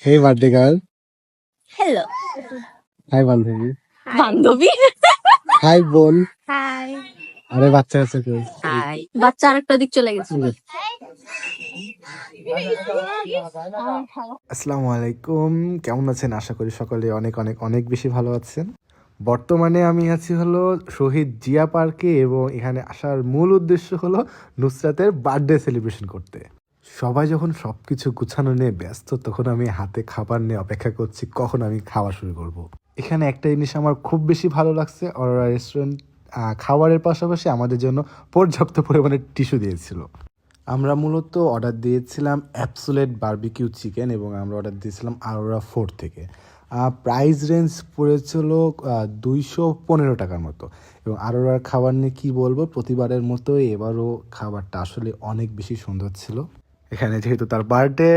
Hey birthday girl. Hello. Hi বান্ধবী। বান্ধবী। Hi বোন। হাই। আরে বাচ্চা আছে কেউ? হাই। বাচ্চা আরেকটা দিক চলে গেছে। আসসালামু আলাইকুম, কেমন আছেন? আশা করি সকলে অনেক অনেক অনেক বেশি ভালো আছেন। বর্তমানে আমি আছি হলো শহীদ জিয়া পার্কে এবং এখানে আসার মূল উদ্দেশ্য হলো নুসরাতের বার্থডে সেলিব্রেশন করতে। সবাই যখন সব কিছু গুছানো নিয়ে ব্যস্ত তখন আমি হাতে খাবার নিয়ে অপেক্ষা করছি কখন আমি খাওয়া শুরু করব। এখানে একটা জিনিস আমার খুব বেশি ভালো লাগছে, অরোরা রেস্টুরেন্ট খাবারের পাশাপাশি আমাদের জন্য পর্যাপ্ত পরিমাণে টিস্যু দিয়েছিল। আমরা মূলত অর্ডার দিয়েছিলাম অ্যাবসোলেট বারবিকিউ চিকেন এবং আমরা অর্ডার দিয়েছিলাম আরোরা 4 থেকে। প্রাইস রেঞ্জ পড়েছিল 215 টাকার মতো। এবং আরোরার খাবার নিয়ে কী বলবো, প্রতিবারের মতো এবারও খাবারটা আসলে অনেক বেশি সুন্দর ছিল। এখানে যেহেতু তার বার্থডে